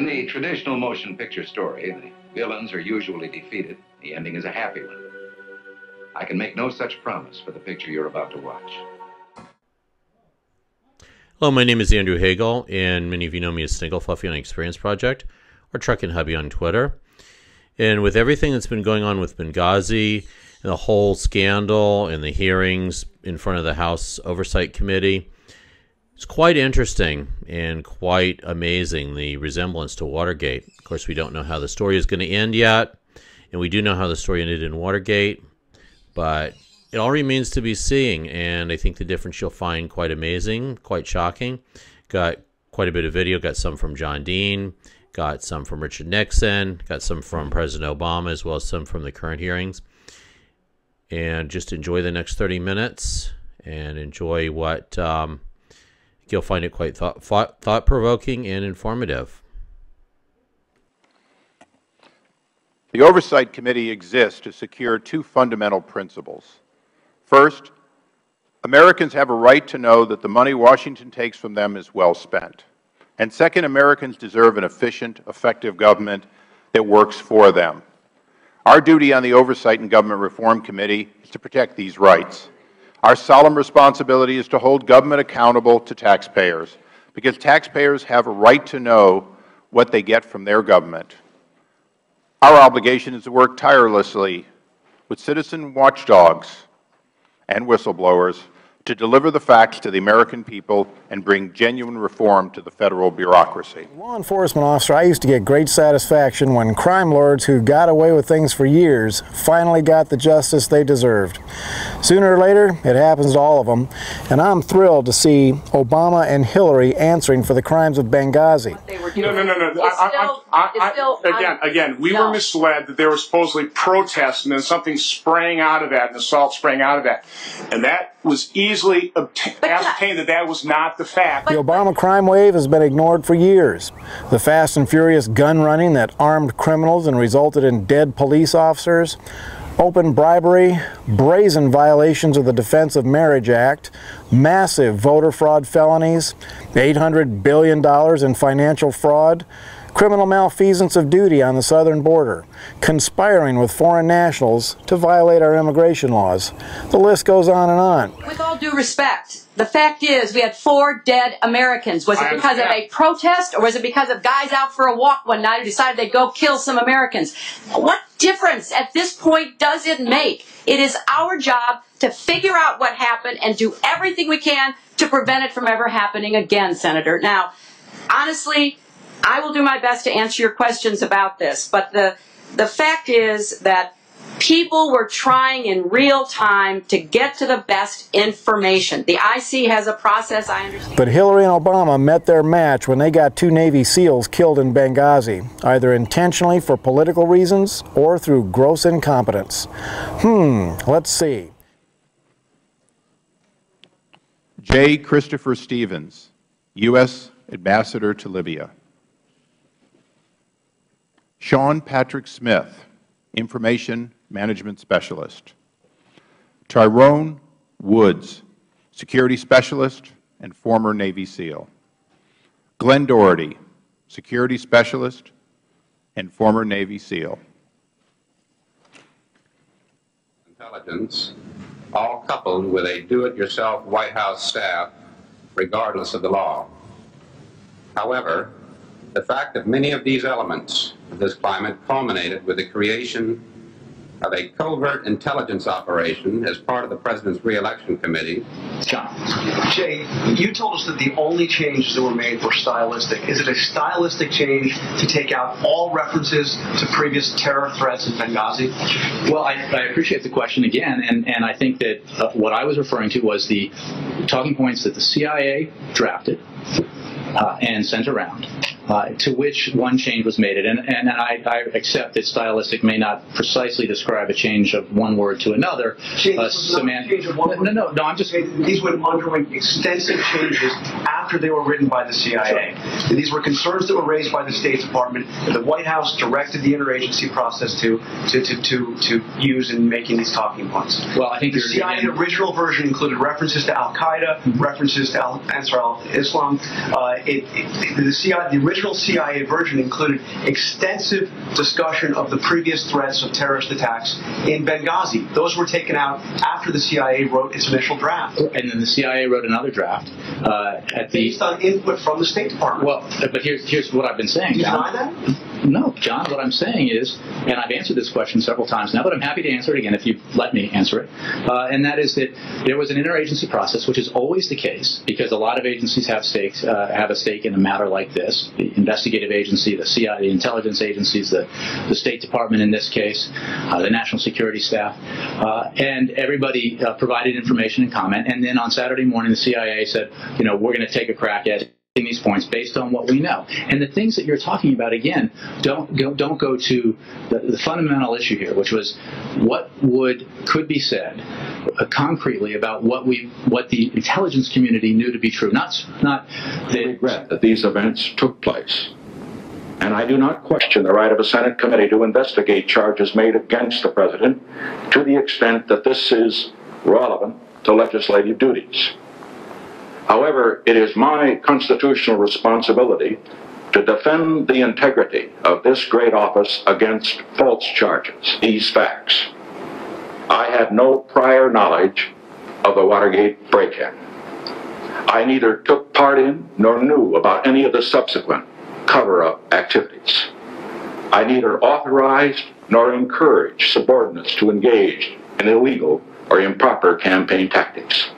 In the traditional motion picture story, the villains are usually defeated. The ending is a happy one. I can make no such promise for the picture you're about to watch. Hello, my name is Andrew Hagel, and many of you know me as Sniggle Fluffy on Experience Project, or Truckin' Hubby on Twitter. And with everything that's been going on with Behgahazi, and the whole scandal, and the hearings in front of the House Oversight Committee, it's quite interesting and quite amazing, the resemblance to Watergate. Of course, we don't know how the story is going to end yet, and we do know how the story ended in Watergate, but it all remains to be seen, and I think the difference you'll find quite amazing, quite shocking. Got quite a bit of video, got some from John Dean, got some from Richard Nixon, got some from President Obama, as well as some from the current hearings. And just enjoy the next 30 minutes, and enjoy what... you'll find it quite thought-provoking and informative. The Oversight Committee exists to secure two fundamental principles. First, Americans have a right to know that the money Washington takes from them is well spent. And second, Americans deserve an efficient, effective government that works for them. Our duty on the Oversight and Government Reform Committee is to protect these rights. Our solemn responsibility is to hold government accountable to taxpayers, because taxpayers have a right to know what they get from their government. Our obligation is to work tirelessly with citizen watchdogs and whistleblowers to deliver the facts to the American people and bring genuine reform to the federal bureaucracy. Law enforcement officer, I used to get great satisfaction when crime lords who got away with things for years finally got the justice they deserved. Sooner or later, it happens to all of them, and I'm thrilled to see Obama and Hillary answering for the crimes of Benghazi. No. We were misled that there was supposedly protests and then something sprang out of that, an assault sprang out of that. And that was easily ascertained that was not the fact. The Obama crime wave has been ignored for years. The fast and furious gun running that armed criminals and resulted in dead police officers, open bribery, brazen violations of the Defense of Marriage Act, massive voter fraud felonies, $800 billion in financial fraud, criminal malfeasance of duty on the southern border, conspiring with foreign nationals to violate our immigration laws. The list goes on and on. With all due respect, the fact is we had 4 dead Americans. Was it because of a protest, or was it because of guys out for a walk one night who decided they'd go kill some Americans? What difference at this point does it make? It is our job to figure out what happened and do everything we can to prevent it from ever happening again, Senator. Now, honestly, I will do my best to answer your questions about this, but the fact is that people were trying in real time to get to the best information. The IC has a process, I understand. But Hillary and Obama met their match when they got 2 Navy SEALs killed in Benghazi, either intentionally for political reasons or through gross incompetence. Let's see. J. Christopher Stevens, U.S. Ambassador to Libya. Sean Patrick Smith, Information Management Specialist. Tyrone Woods, Security Specialist and former Navy SEAL. Glenn Doherty, Security Specialist and former Navy SEAL. Intelligence, all coupled with a do-it-yourself White House staff, regardless of the law. However, the fact that many of these elements of this climate culminated with the creation of a covert intelligence operation as part of the President's re-election committee. John. Jay, you told us that the only changes that were made were stylistic. Is it a stylistic change to take out all references to previous terror threats in Benghazi? Well, I appreciate the question again, and I think that what I was referring to was the talking points that the CIA drafted and sent around, to which one change was made. And I accept that stylistic may not precisely describe a change of one word to another. I'm just... These were undergoing extensive changes after they were written by the CIA. Sure. These were concerns that were raised by the State Department that the White House directed the interagency process to use in making these talking points. Well, I think the CIA original version included references to Al-Qaeda, references to Ansar al-Islam. The original CIA version included extensive discussion of the previous threats of terrorist attacks in Benghazi. Those were taken out after the CIA wrote its initial draft. And then the CIA wrote another draft based on input from the State Department. Well, but here's what I've been saying. Do you John. deny that? No, John, what I'm saying is, and I've answered this question several times now, but I'm happy to answer it again if you let me answer it, and that is that there was an interagency process, which is always the case, because a lot of agencies have a stake in a matter like this. The investigative agency, the CIA, the intelligence agencies, the State Department in this case, the national security staff, and everybody provided information and comment, and then on Saturday morning the CIA said, we're going to take a crack at these points based on what we know. And the things that you're talking about, again, don't go to the fundamental issue here, which was what could be said concretely about what the intelligence community knew to be true. Not the regret that these events took place. And I do not question the right of a Senate committee to investigate charges made against the President to the extent that this is relevant to legislative duties. However, it is my constitutional responsibility to defend the integrity of this great office against false charges. These facts. I had no prior knowledge of the Watergate break-in. I neither took part in nor knew about any of the subsequent cover-up activities. I neither authorized nor encouraged subordinates to engage in illegal or improper campaign tactics.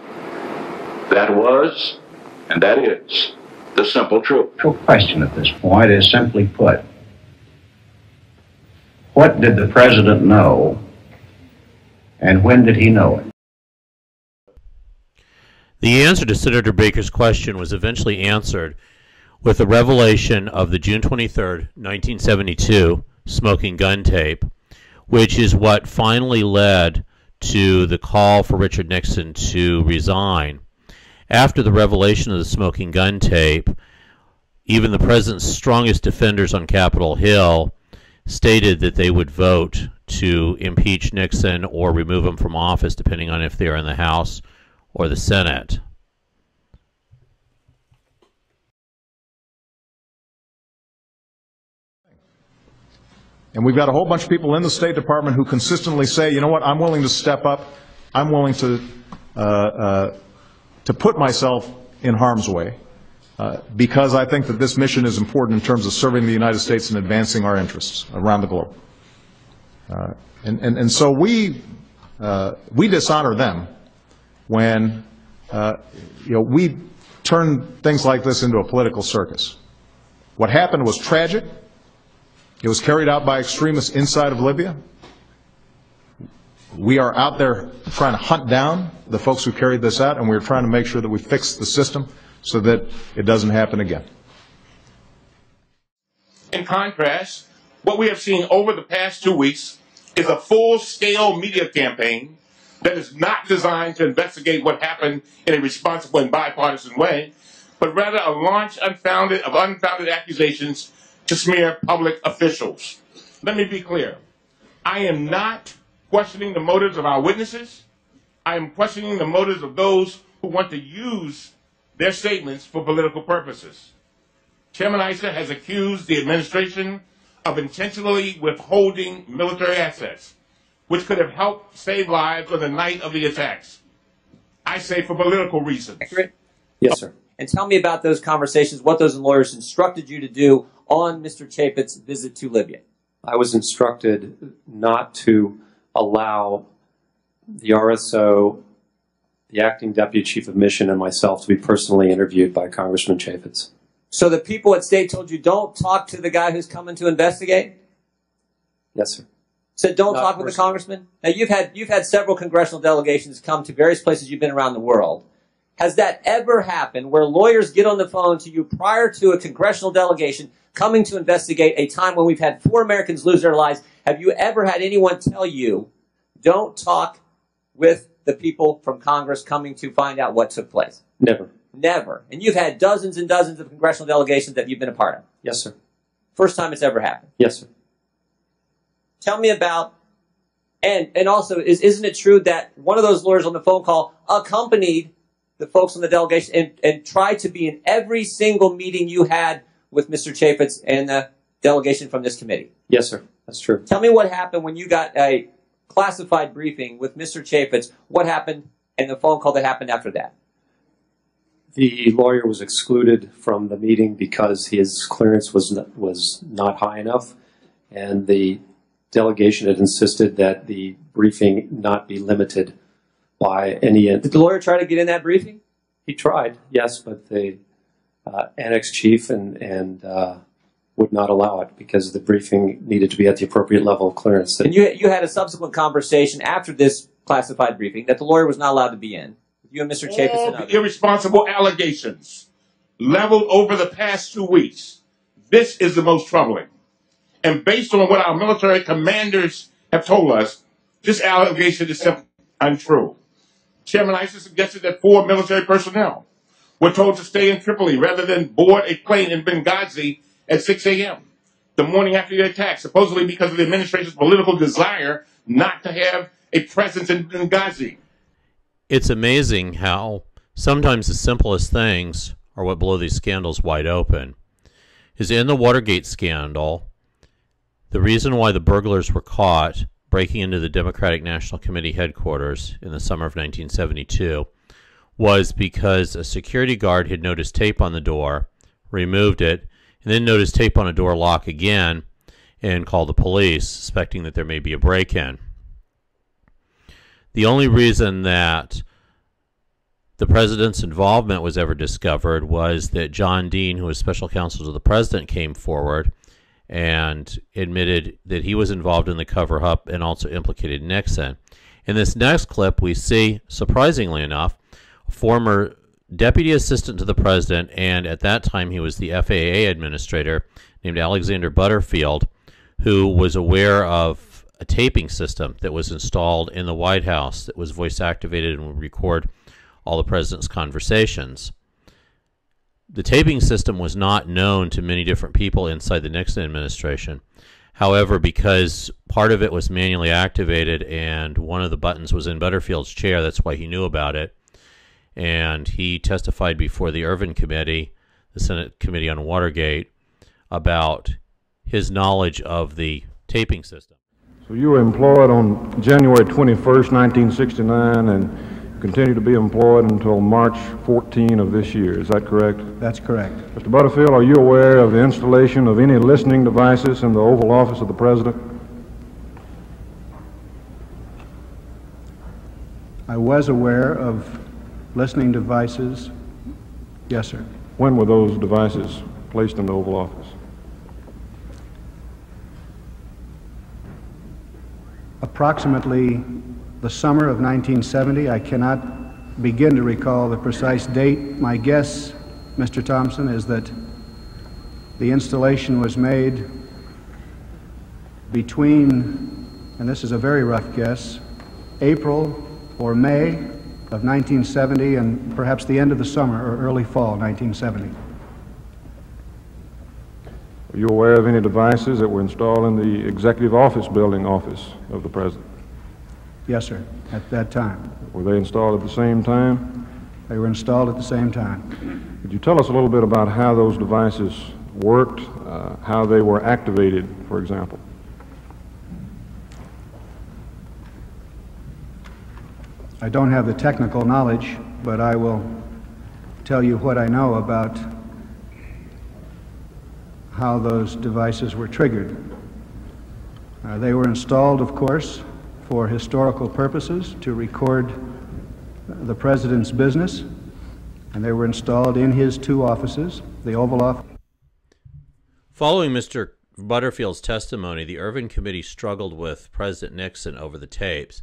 That was, and that is, the simple truth. The question at this point is simply put, what did the President know, and when did he know it? The answer to Senator Baker's question was eventually answered with the revelation of the June 23rd, 1972 smoking gun tape, which is what finally led to the call for Richard Nixon to resign. After the revelation of the smoking gun tape, even the president's strongest defenders on Capitol Hill stated that they would vote to impeach Nixon or remove him from office, depending on if they are in the House or the Senate. And we've got a whole bunch of people in the State Department who consistently say, you know what, I'm willing to step up. I'm willing to put myself in harm's way because I think that this mission is important in terms of serving the United States and advancing our interests around the globe. And so we dishonor them when we turn things like this into a political circus. What happened was tragic. It was carried out by extremists inside of Libya. We are out there trying to hunt down the folks who carried this out, and we're trying to make sure that we fix the system so that it doesn't happen again. In contrast, what we have seen over the past 2 weeks is a full-scale media campaign that is not designed to investigate what happened in a responsible and bipartisan way, but rather a launch of unfounded accusations to smear public officials. Let me be clear. I am not questioning the motives of our witnesses. I am questioning the motives of those who want to use their statements for political purposes. Chairman Issa has accused the administration of intentionally withholding military assets, which could have helped save lives on the night of the attacks. I say for political reasons. Accurate? Yes, sir. And tell me about those conversations, what those lawyers instructed you to do on Mr. Chapit's visit to Libya. I was instructed not to allow the RSO, the acting deputy chief of mission, and myself to be personally interviewed by Congressman Chaffetz. So the people at State told you don't talk to the guy who's coming to investigate? Yes, sir. Said don't talk with the congressman? Now you've had several congressional delegations come to various places you've been around the world. Has that ever happened where lawyers get on the phone to you prior to a congressional delegation coming to investigate a time when we've had 4 Americans lose their lives? Have you ever had anyone tell you, don't talk with the people from Congress coming to find out what took place? Never. Never. And you've had dozens and dozens of congressional delegations that you've been a part of? Yes, sir. First time it's ever happened? Yes, sir. Tell me about, and also, isn't it true that one of those lawyers on the phone call accompanied the folks on the delegation and tried to be in every single meeting you had with Mr. Chaffetz and the delegation from this committee? Yes, sir. That's true. Tell me what happened when you got a classified briefing with Mr. Chaffetz. What happened and the phone call that happened after that? The lawyer was excluded from the meeting because his clearance was not high enough, and the delegation had insisted that the briefing not be limited by any. Did the lawyer try to get in that briefing? He tried, yes, but the annex chief and would not allow it because the briefing needed to be at the appropriate level of clearance. And you had a subsequent conversation after this classified briefing that the lawyer was not allowed to be in. You and Mr. Chaffetz and others. Irresponsible allegations leveled over the past 2 weeks. This is the most troubling. And based on what our military commanders have told us, this allegation is simply untrue. Chairman Issa suggested that 4 military personnel were told to stay in Tripoli rather than board a plane in Benghazi at 6 a.m. the morning after the attack, supposedly because of the administration's political desire not to have a presence in Benghazi. It's amazing how sometimes the simplest things are what blow these scandals wide open. Is in the Watergate scandal, the reason why the burglars were caught breaking into the Democratic National Committee headquarters in the summer of 1972 was because a security guard had noticed tape on the door, removed it, and then noticed tape on a door lock again and called the police, suspecting that there may be a break-in. The only reason that the president's involvement was ever discovered was that John Dean, who was special counsel to the president, came forward and admitted that he was involved in the cover-up and also implicated Nixon. In this next clip, we see, surprisingly enough, a former deputy assistant to the president, and at that time he was the FAA administrator, named Alexander Butterfield, who was aware of a taping system that was installed in the White House that was voice-activated and would record all the president's conversations. The taping system was not known to many different people inside the Nixon administration. However, because part of it was manually activated and one of the buttons was in Butterfield's chair, that's why he knew about it. And he testified before the Ervin Committee, the Senate Committee on Watergate, about his knowledge of the taping system. So you were employed on January 21st, 1969, and continue to be employed until March 14 of this year. Is that correct? That's correct. Mr. Butterfield, are you aware of the installation of any listening devices in the Oval Office of the President? I was aware of listening devices. Yes, sir. When were those devices placed in the Oval Office? Approximately the summer of 1970. I cannot begin to recall the precise date. My guess, Mr. Thompson, is that the installation was made between, and this is a very rough guess, April or May of 1970 and perhaps the end of the summer or early fall 1970. Are you aware of any devices that were installed in the Executive Office Building office of the President? Yes, sir, at that time. Were they installed at the same time? They were installed at the same time. Could you tell us a little bit about how those devices worked, how they were activated, for example? I don't have the technical knowledge, but I will tell you what I know about how those devices were triggered. They were installed, of course, for historical purposes, to record the President's business, and they were installed in his 2 offices, the Oval Office. Following Mr. Butterfield's testimony, the Ervin Committee struggled with President Nixon over the tapes.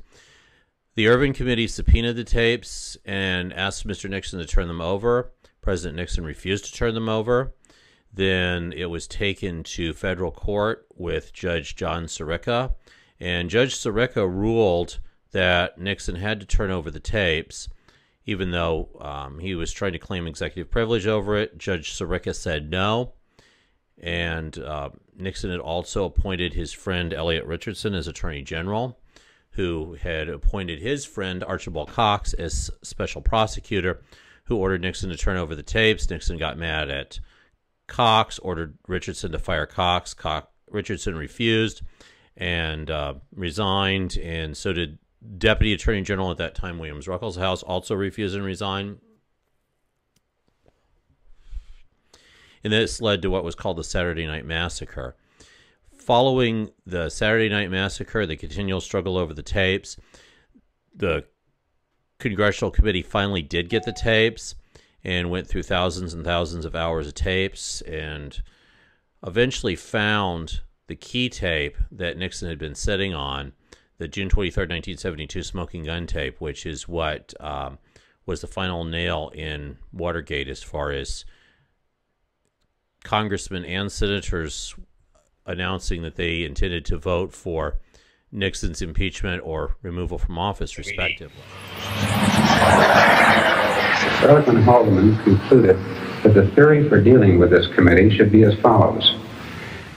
The Ervin Committee subpoenaed the tapes and asked Mr. Nixon to turn them over. President Nixon refused to turn them over. Then it was taken to federal court with Judge John Sirica, and Judge Sirica ruled that Nixon had to turn over the tapes, even though he was trying to claim executive privilege over it. Judge Sirica said no, and Nixon had also appointed his friend Elliot Richardson as Attorney General, who had appointed his friend Archibald Cox as special prosecutor, who ordered Nixon to turn over the tapes. Nixon got mad at Cox, ordered Richardson to fire Cox. Richardson refused and resigned, and so did Deputy Attorney General at that time, Williams Ruckelshaus, also refused and resigned. And this led to what was called the Saturday Night Massacre. Following the Saturday Night Massacre, the continual struggle over the tapes, the Congressional Committee finally did get the tapes and went through thousands and thousands of hours of tapes and eventually found the key tape that Nixon had been sitting on, the June 23rd, 1972 smoking gun tape, which is what was the final nail in Watergate as far as congressmen and senators announcing that they intended to vote for Nixon's impeachment or removal from office, respectively. Ehrlichman Haldeman concluded that the theory for dealing with this committee should be as follows.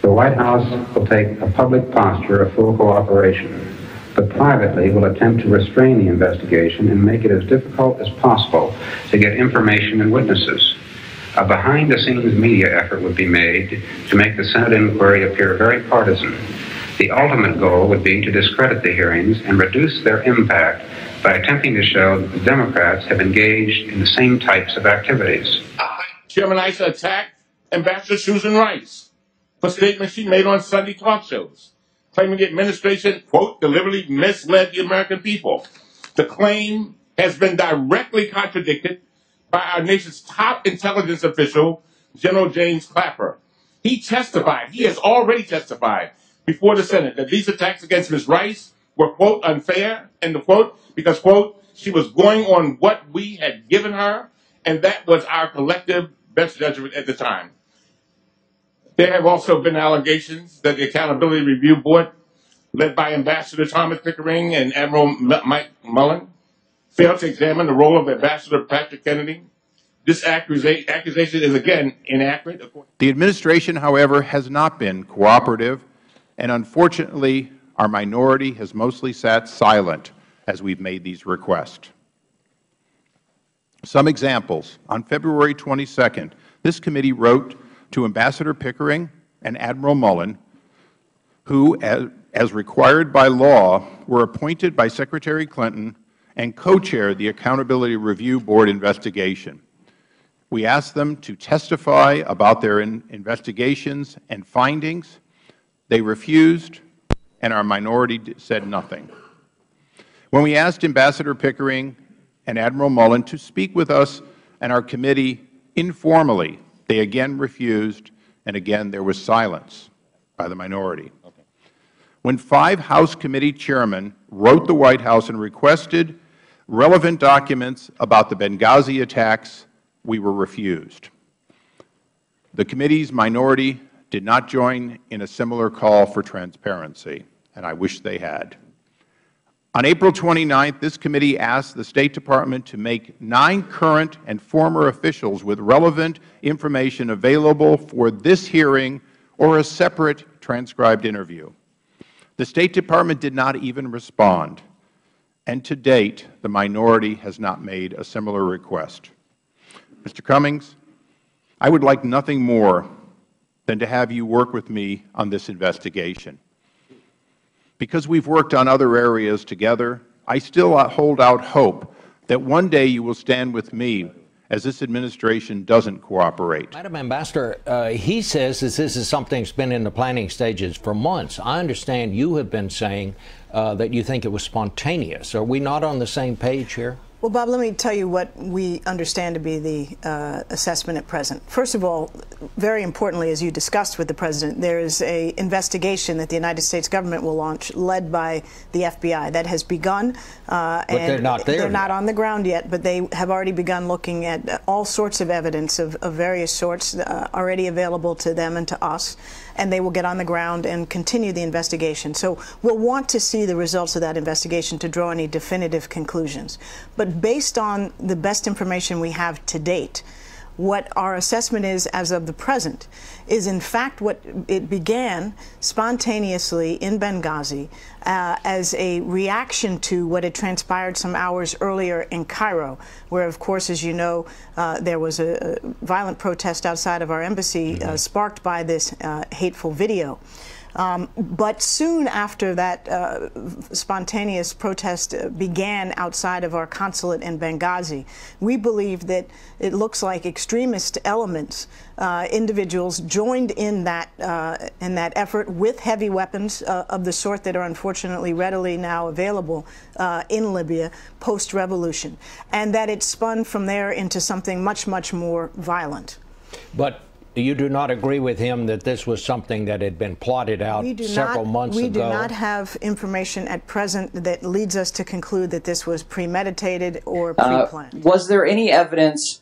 The White House will take a public posture of full cooperation, but privately will attempt to restrain the investigation and make it as difficult as possible to get information and witnesses. A behind-the-scenes media effort would be made to make the Senate inquiry appear very partisan. The ultimate goal would be to discredit the hearings and reduce their impact by attempting to show that the Democrats have engaged in the same types of activities. Chairman Issa attacked Ambassador Susan Rice for statements she made on Sunday talk shows, claiming the administration, quote, deliberately misled the American people. The claim has been directly contradicted by our nation's top intelligence official, General James Clapper. He has already testified before the Senate that these attacks against Ms. Rice were, quote, unfair, end of quote, because, quote, she was going on what we had given her, and that was our collective best judgment at the time. There have also been allegations that the Accountability Review Board, led by Ambassador Thomas Pickering and Admiral Mike Mullen, failed to examine the role of Ambassador Patrick Kennedy. This accusation is, again, inaccurate. The administration, however, has not been cooperative, and unfortunately, our minority has mostly sat silent as we've made these requests. Some examples. On February 22nd, this committee wrote to Ambassador Pickering and Admiral Mullen, who, as required by law, were appointed by Secretary Clinton and co-chaired the Accountability Review Board investigation. We asked them to testify about their investigations and findings. They refused, and our minority said nothing. When we asked Ambassador Pickering and Admiral Mullen to speak with us and our committee informally, they again refused, and again there was silence by the minority. When 5 House committee chairmen wrote the White House and requested relevant documents about the Benghazi attacks, we were refused. The committee's minority did not join in a similar call for transparency, and I wish they had. On April 29th, this committee asked the State Department to make 9 current and former officials with relevant information available for this hearing or a separate transcribed interview. The State Department did not even respond, and to date, the minority has not made a similar request. Mr. Cummings, I would like nothing more than to have you work with me on this investigation. Because we've worked on other areas together, I still hold out hope that one day you will stand with me as this administration doesn't cooperate. Madam Ambassador, he says that this is something that's been in the planning stages for months. I understand you have been saying that you think it was spontaneous. Are we not on the same page here? Well, Bob, let me tell you what we understand to be the assessment at present. First of all, very importantly, as you discussed with the President, there is an investigation that the United States government will launch led by the FBI. That has begun. But they're not there. They're not on the ground yet, but they have already begun looking at all sorts of evidence of various sorts already available to them and to us. And they will get on the ground and continue the investigation. So we'll want to see the results of that investigation to draw any definitive conclusions. But based on the best information we have to date, what our assessment is as of the present is in fact what it began spontaneously in Benghazi as a reaction to what had transpired some hours earlier in Cairo, where, of course, as you know, there was a violent protest outside of our embassy sparked by this hateful video. But soon after that spontaneous protest began outside of our consulate in Benghazi, we believe that it looks like extremist elements, individuals joined in that effort with heavy weapons of the sort that are unfortunately readily now available in Libya post-revolution, and that it spun from there into something much, much more violent. But you do not agree with him that this was something that had been plotted out several months ago? We do not have information at present that leads us to conclude that this was premeditated or pre-planned. Was there any evidence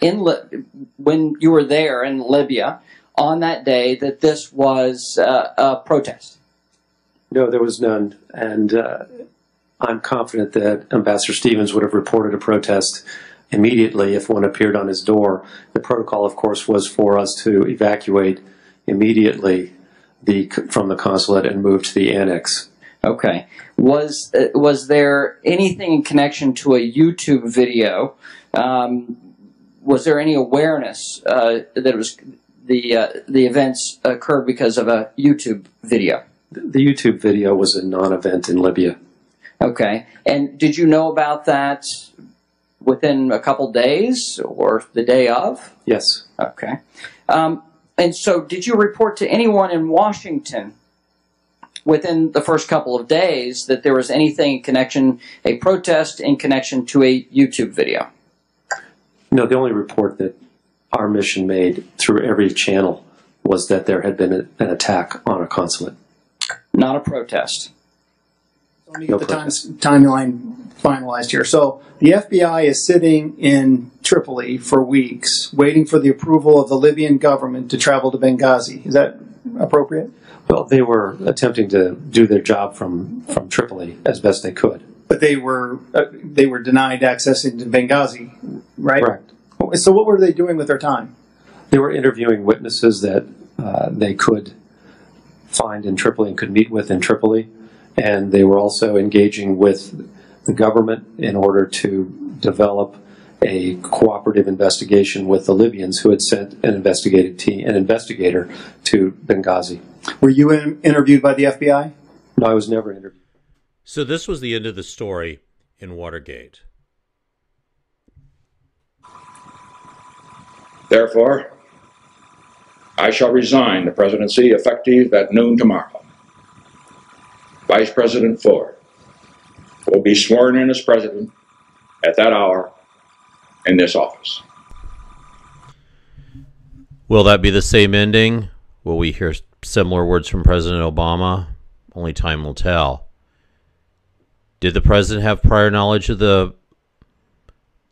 when you were there in Libya on that day that this was a protest? No, there was none. And I'm confident that Ambassador Stevens would have reported a protest immediately if one appeared on his door. The protocol, of course, was for us to evacuate immediately from the consulate and move to the annex. Okay. Was there anything in connection to a YouTube video? Was there any awareness that it was the events occurred because of a YouTube video? The YouTube video was a non-event in Libya. Okay. And did you know about that within a couple days or the day of? Yes. Okay. And so did you report to anyone in Washington within the first couple of days that there was anything in connection, a protest in connection to a YouTube video? No, the only report that our mission made through every channel was that there had been an attack on a consulate. Not a protest. Let me get the timeline finalized here. So the FBI is sitting in Tripoli for weeks, waiting for the approval of the Libyan government to travel to Benghazi. Is that appropriate? Well, they were attempting to do their job from Tripoli as best they could. But they were denied access into Benghazi, right? Correct. So what were they doing with their time? They were interviewing witnesses that they could find in Tripoli and could meet with in Tripoli. And they were also engaging with the government in order to develop a cooperative investigation with the Libyans who had sent an investigator to Benghazi. Were you interviewed by the FBI? No, I was never interviewed. So this was the end of the story in Watergate. Therefore, I shall resign the presidency effective at noon tomorrow. Vice President Ford will be sworn in as president at that hour in this office. Will that be the same ending? Will we hear similar words from President Obama? Only time will tell. Did the president have prior knowledge of the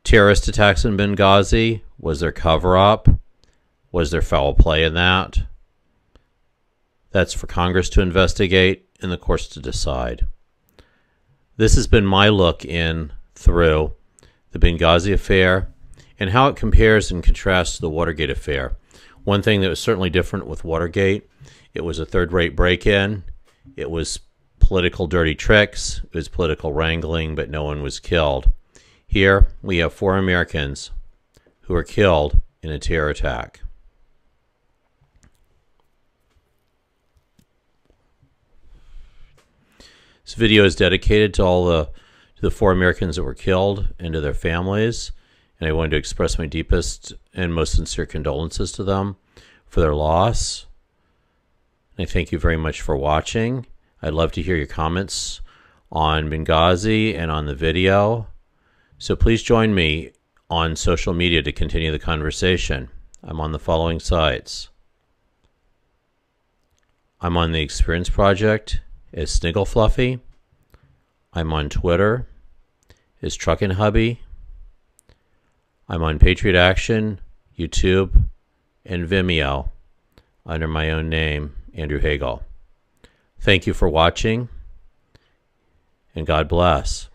terrorist attacks in Benghazi? Was there cover-up? Was there foul play in that? That's for Congress to investigate and the courts to decide. This has been my look in through the Benghazi affair and how it compares and contrasts to the Watergate affair. One thing that was certainly different with Watergate, it was a third-rate break-in. It was political dirty tricks. It was political wrangling, but no one was killed. Here, we have 4 Americans who were killed in a terror attack. This video is dedicated to all the 4 Americans that were killed and to their families, and I wanted to express my deepest and most sincere condolences to them for their loss. And I thank you very much for watching. I'd love to hear your comments on Benghazi and on the video. So please join me on social media to continue the conversation. I'm on the following sites. I'm on the Experience Project as Sniggle Fluffy. I'm on Twitter as Truckin' Hubby. I'm on Patriot Action, YouTube, and Vimeo under my own name, Andrew Hagel. Thank you for watching, and God bless.